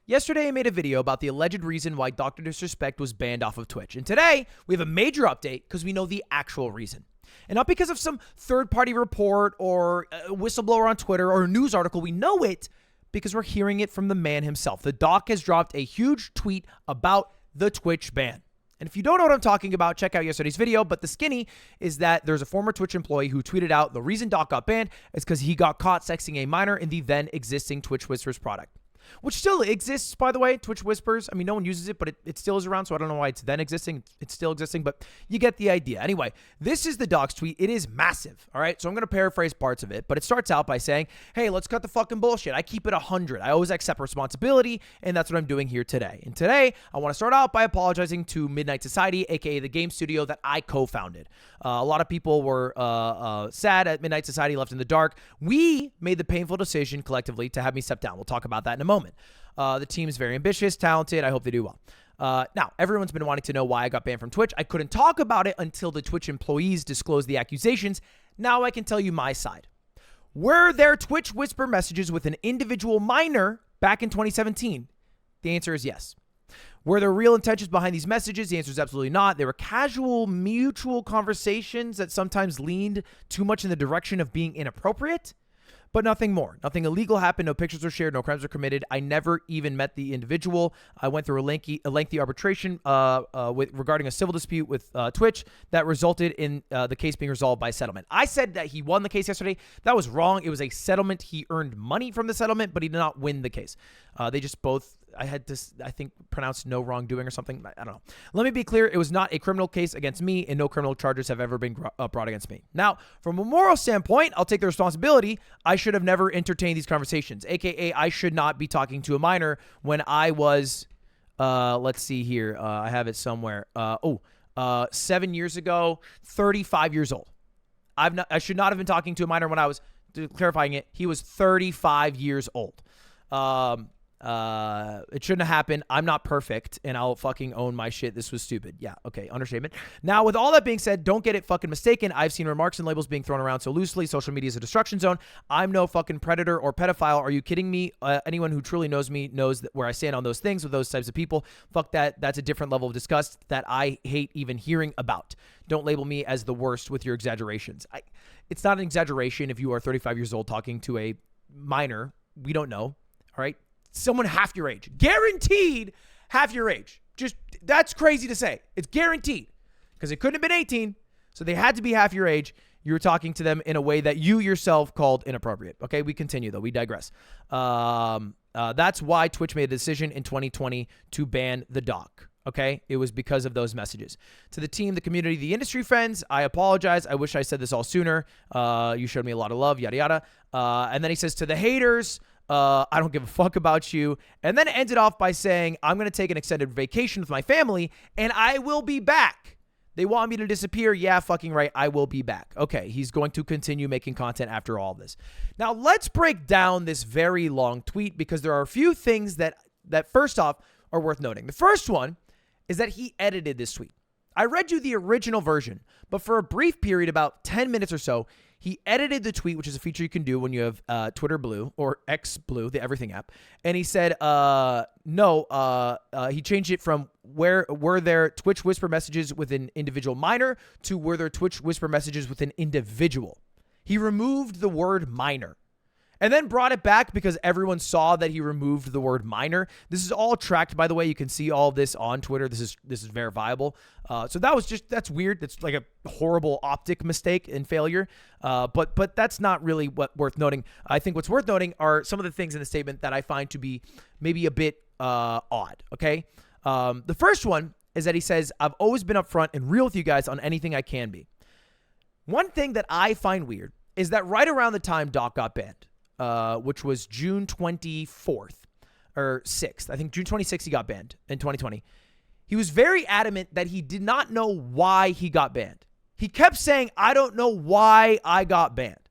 Yesterday, I made a video about the alleged reason why Dr. Disrespect was banned off of Twitch. And today, we have a major update because we know the actual reason. And not because of some third-party report or a whistleblower on Twitter or a news article. We know it because we're hearing it from the man himself. The doc has dropped a huge tweet about the Twitch ban. And if you don't know what I'm talking about, check out yesterday's video. But the skinny is that there's a former Twitch employee who tweeted out the reason Doc got banned is because he got caught sexting a minor in the then existing Twitch Whispers product. Which still exists, by the way, Twitch Whispers. I mean, no one uses it, but it still is around, so I don't know why it's then existing. It's still existing, but you get the idea. Anyway, this is the doc's tweet. It is massive, all right? So I'm going to paraphrase parts of it, but it starts out by saying, hey, let's cut the fucking bullshit. I keep it 100. I always accept responsibility, and that's what I'm doing here today. And today, I want to start out by apologizing to Midnight Society, a.k.a. the game studio that I co-founded. A lot of people were sad at Midnight Society, left in the dark. We made the painful decision collectively to have me step down. We'll talk about that in a moment. The team is very ambitious, talented. I hope they do well. Now, everyone's been wanting to know why I got banned from Twitch. I couldn't talk about it until the Twitch employees disclosed the accusations. Now I can tell you my side. Were there Twitch Whisper messages with an individual minor back in 2017? The answer is yes. Were there real intentions behind these messages? The answer is absolutely not. They were casual, mutual conversations that sometimes leaned too much in the direction of being inappropriate. But nothing more. Nothing illegal happened. No pictures were shared. No crimes were committed. I never even met the individual. I went through a lengthy arbitration regarding a civil dispute with Twitch that resulted in the case being resolved by settlement. I said that he won the case yesterday. That was wrong. It was a settlement. He earned money from the settlement, but he did not win the case. They just both, I had to, I think, pronounce no wrongdoing or something. I don't know. Let me be clear. It was not a criminal case against me, and no criminal charges have ever been brought against me. Now, from a moral standpoint, I'll take the responsibility. I should have never entertained these conversations, aka I should not be talking to a minor when I was, let's see here. I have it somewhere. 7 years ago, 35 years old. I should not have been talking to a minor when I was, clarifying it, he was 35 years old. It shouldn't have happened. I'm not perfect, and I'll fucking own my shit. This was stupid. Yeah, okay, understatement. Now, with all that being said, don't get it fucking mistaken. I've seen remarks and labels being thrown around so loosely. Social media is a destruction zone. I'm no fucking predator or pedophile. Are you kidding me? Anyone who truly knows me knows that where I stand on those things with those types of people. Fuck that. That's a different level of disgust that I hate even hearing about. Don't label me as the worst with your exaggerations. It's not an exaggeration if you are 35 years old talking to a minor. We don't know, all right? Someone half your age. Guaranteed half your age. Just, that's crazy to say. It's guaranteed. Because it couldn't have been 18, so they had to be half your age. You were talking to them in a way that you yourself called inappropriate. Okay, we continue though. We digress. That's why Twitch made a decision in 2020 to ban the doc. Okay, it was because of those messages. To the team, the community, the industry friends, I apologize. I wish I said this all sooner. You showed me a lot of love, yada, yada. And then he says, to the haters, I don't give a fuck about you. And then it ended off by saying, I'm going to take an extended vacation with my family and I will be back. They want me to disappear. Yeah, fucking right. I will be back. Okay. He's going to continue making content after all this. Now let's break down this very long tweet because there are a few things that first off are worth noting. The first one is that he edited this tweet. I read you the original version, but for a brief period, about 10 minutes or so, he edited the tweet, which is a feature you can do when you have Twitter Blue or X Blue, the everything app. And he said, he changed it from were there Twitch Whisper messages with an individual minor to were there Twitch Whisper messages with an individual. He removed the word minor and then brought it back because everyone saw that he removed the word minor. This is all tracked, by the way. You can see all of this on Twitter. This is verifiable. So that's weird. That's like a horrible optic mistake and failure. But that's not really what worth noting. I think what's worth noting are some of the things in the statement that I find to be maybe a bit odd. Okay. The first one is that he says, I've always been upfront and real with you guys on anything I can be. One thing that I find weird is that right around the time Doc got banned, which was June 24th or 6th. I think June 26th he got banned in 2020. He was very adamant that he did not know why he got banned. He kept saying, I don't know why I got banned.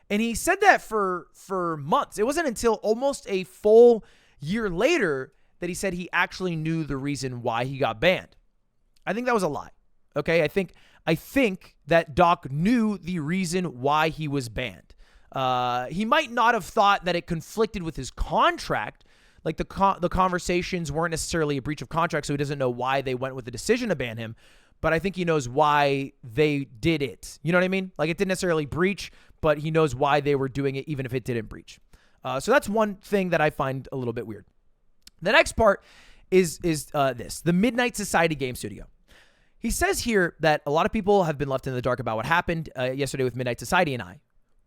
And he said that for months. It wasn't until almost a full year later that he said he actually knew the reason why he got banned. I think that was a lie. Okay, I think that Doc knew the reason why he was banned. He might not have thought that it conflicted with his contract, like the conversations weren't necessarily a breach of contract, so he doesn't know why they went with the decision to ban him. But I think he knows why they did it. You know what I mean? Like, it didn't necessarily breach, but he knows why they were doing it, even if it didn't breach. So that's one thing that I find a little bit weird. The next part is the Midnight Society game studio. He says here that a lot of people have been left in the dark about what happened yesterday with Midnight Society and I.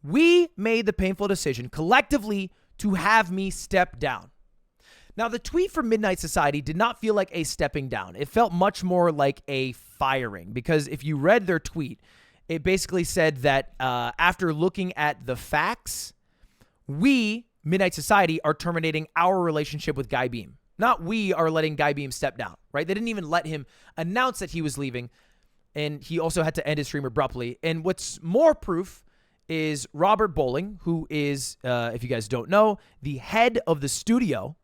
We made the painful decision collectively to have me step down. Now, the tweet from Midnight Society did not feel like a stepping down. It felt much more like a firing, because if you read their tweet, it basically said that after looking at the facts, we, Midnight Society, are terminating our relationship with Guy Beam. Not we are letting Guy Beam step down, right? They didn't even let him announce that he was leaving, and he also had to end his stream abruptly. And what's more proof is Robert Bowling, who is, if you guys don't know, the head of the studio,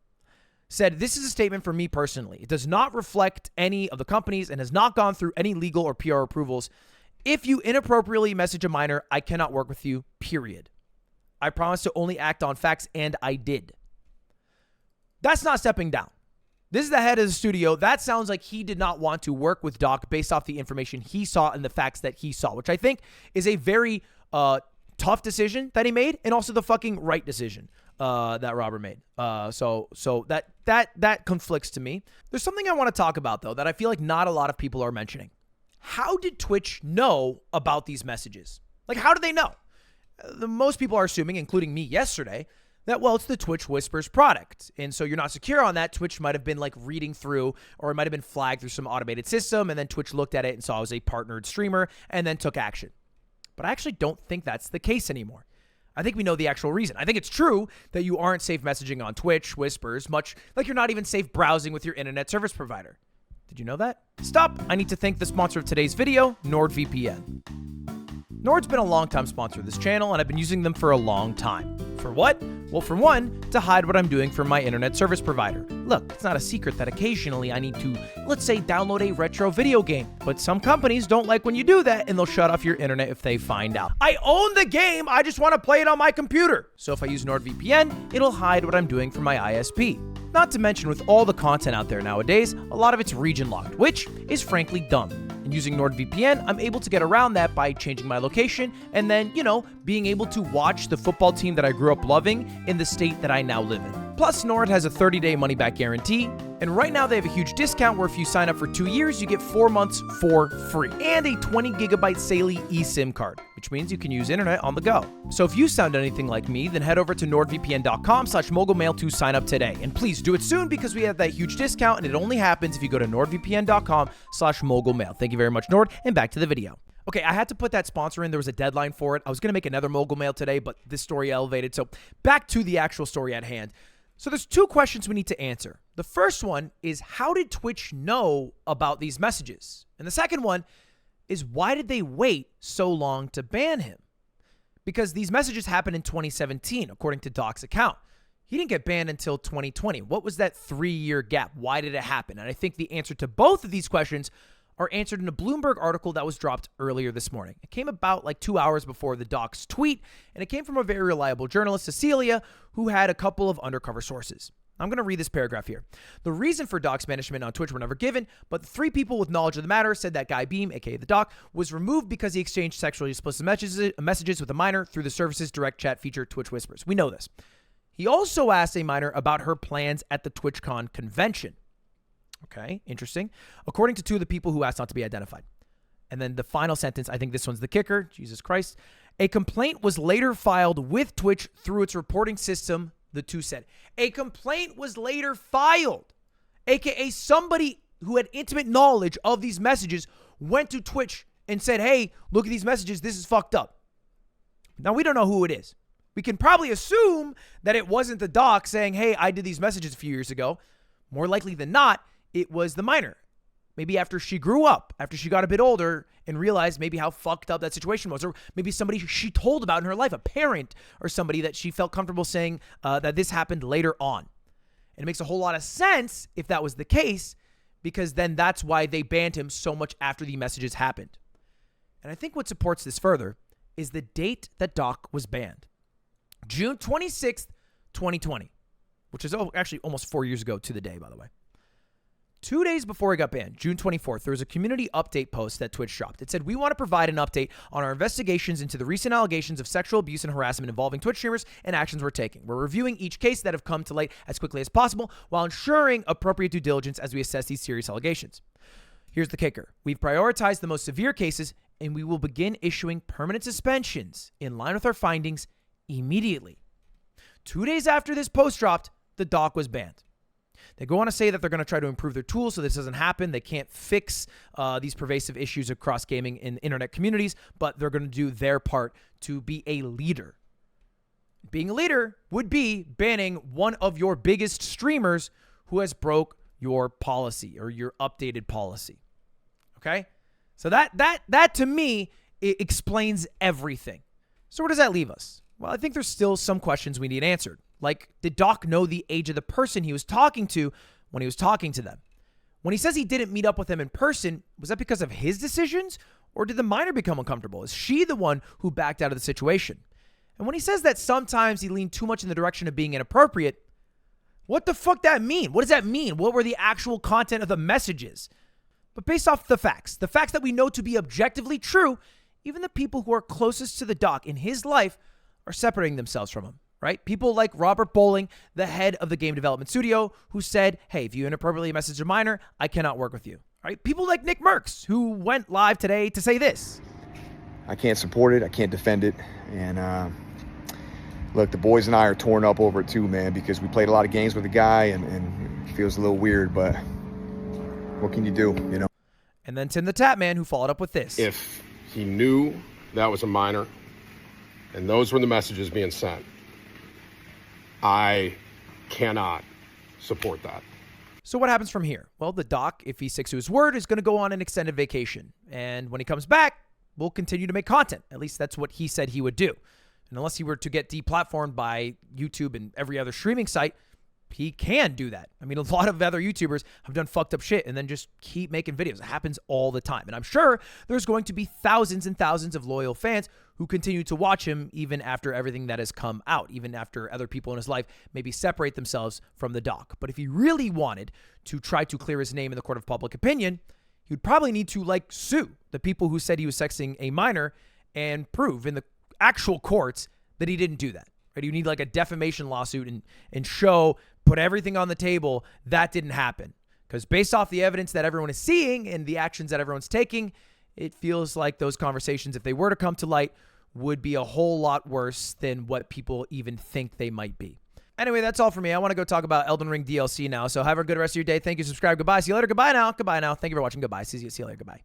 said, "This is a statement from me personally. It does not reflect any of the companies and has not gone through any legal or PR approvals. If you inappropriately message a minor, I cannot work with you, period. I promise to only act on facts, and I did." That's not stepping down. This is the head of the studio. That sounds like he did not want to work with Doc based off the information he saw and the facts that he saw, which I think is a very tough decision that he made, and also the fucking right decision that Robert made. So that conflicts to me. There's something I want to talk about, though, that I feel like not a lot of people are mentioning. How did Twitch know about these messages? Like, how did they know? Most people are assuming, including me yesterday, that, well, it's the Twitch Whispers product. And so you're not secure on that. Twitch might have been like reading through, or it might have been flagged through some automated system, and then Twitch looked at it and saw I was a partnered streamer and then took action. But I actually don't think that's the case anymore. I think we know the actual reason. I think it's true that you aren't safe messaging on Twitch Whispers, much like you're not even safe browsing with your internet service provider. Did you know that? Stop. I need to thank the sponsor of today's video, NordVPN. Nord's been a long-time sponsor of this channel, and I've been using them for a long time. For what? Well, for one, to hide what I'm doing for my internet service provider. Look, it's not a secret that occasionally I need to, let's say, download a retro video game. But some companies don't like when you do that, and they'll shut off your internet if they find out. I own the game, I just want to play it on my computer. So if I use NordVPN, it'll hide what I'm doing for my ISP. Not to mention, with all the content out there nowadays, a lot of it's region locked, which is frankly dumb. And using NordVPN, I'm able to get around that by changing my location and then, being able to watch the football team that I grew up loving in the state that I now live in. Plus, Nord has a 30-day money-back guarantee, and right now they have a huge discount where if you sign up for 2 years, you get 4 months for free, and a 20-gigabyte Saley eSIM card, which means you can use internet on the go. So if you sound anything like me, then head over to nordvpn.com/mogulmail to sign up today. And please do it soon, because we have that huge discount, and it only happens if you go to nordvpn.com/mogulmail. Thank you very much, Nord, and back to the video. Okay, I had to put that sponsor in. There was a deadline for it. I was going to make another Mogul Mail today, but this story elevated. So back to the actual story at hand. So there's 2 questions we need to answer. The first one is, how did Twitch know about these messages? And the second one is, why did they wait so long to ban him? Because these messages happened in 2017, according to Doc's account. He didn't get banned until 2020. What was that 3-year gap? Why did it happen? And I think the answer to both of these questions are answered in a Bloomberg article that was dropped earlier this morning. It came about like 2 hours before the Doc's tweet, and it came from a very reliable journalist, Cecilia, who had a couple of undercover sources. I'm going to read this paragraph here. The reason for Doc's banishment on Twitch were never given, but 3 people with knowledge of the matter said that Guy Beam, aka the Doc, was removed because he exchanged sexually explicit messages with a minor through the service's direct chat feature, Twitch Whispers. We know this. He also asked a minor about her plans at the TwitchCon convention. Okay, interesting. According to 2 of the people who asked not to be identified. And then the final sentence, I think this one's the kicker, Jesus Christ. A complaint was later filed with Twitch through its reporting system, the 2 said. A complaint was later filed, aka somebody who had intimate knowledge of these messages went to Twitch and said, hey, look at these messages, this is fucked up. Now, we don't know who it is. We can probably assume that it wasn't the Doc saying, hey, I did these messages a few years ago. More likely than not, it was the minor. Maybe after she grew up, after she got a bit older and realized maybe how fucked up that situation was, or maybe somebody she told about in her life, a parent or somebody that she felt comfortable saying that this happened later on. And it makes a whole lot of sense if that was the case, because then that's why they banned him so much after the messages happened. And I think what supports this further is the date that Doc was banned. June 26th, 2020. which is actually almost 4 years ago to the day, by the way. 2 days before he got banned, June 24th, there was a community update post that Twitch dropped. It said, "We want to provide an update on our investigations into the recent allegations of sexual abuse and harassment involving Twitch streamers and actions we're taking. We're reviewing each case that have come to light as quickly as possible while ensuring appropriate due diligence as we assess these serious allegations. Here's the kicker. We've prioritized the most severe cases, and we will begin issuing permanent suspensions in line with our findings immediately." 2 days after this post dropped, the doc was banned. They go on to say that they're going to try to improve their tools so this doesn't happen. They can't fix these pervasive issues across gaming and internet communities, but they're going to do their part to be a leader. Being a leader would be banning one of your biggest streamers who has broke your policy or your updated policy. Okay? So that to me, it explains everything. So where does that leave us? Well, I think there's still some questions we need answered. Like, did Doc know the age of the person he was talking to when he was talking to them? When he says he didn't meet up with them in person, was that because of his decisions? Or did the minor become uncomfortable? Is she the one who backed out of the situation? And when he says that sometimes he leaned too much in the direction of being inappropriate, what the fuck that mean? What does that mean? What were the actual content of the messages? But based off the facts that we know to be objectively true, even the people who are closest to the Doc in his life are separating themselves from him. Right? People like Robert Bowling, the head of the game development studio, who said, "Hey, if you inappropriately message a minor, I cannot work with you." Right? People like Nick Merckx, who went live today to say this: "I can't support it. I can't defend it. And look, the boys and I are torn up over it too, man, because we played a lot of games with the guy and it feels a little weird, but what can you do, you know?" And then Tim the Tap Man, who followed up with this: "If he knew that was a minor and those were the messages being sent, I cannot support that." So what happens from here? Well, the Doc, if he sticks to his word, is going to go on an extended vacation. And when he comes back, we'll continue to make content. At least that's what he said he would do. And unless he were to get deplatformed by YouTube and every other streaming site, he can do that. I mean, a lot of other YouTubers have done fucked up shit and then just keep making videos. It happens all the time. And I'm sure there's going to be thousands and thousands of loyal fans who continue to watch him even after everything that has come out, even after other people in his life maybe separate themselves from the Doc. But if he really wanted to try to clear his name in the court of public opinion, he would probably need to sue the people who said he was sexting a minor and prove in the actual courts that he didn't do that. Right? You need a defamation lawsuit and put everything on the table that didn't happen. Because based off the evidence that everyone is seeing and the actions that everyone's taking, it feels like those conversations, if they were to come to light, would be a whole lot worse than what people even think they might be. Anyway, that's all for me. I want to go talk about Elden Ring DLC now. So have a good rest of your day. Thank you. Subscribe. Goodbye. See you later. Goodbye now. Goodbye now. Thank you for watching. Goodbye. See you later. Goodbye.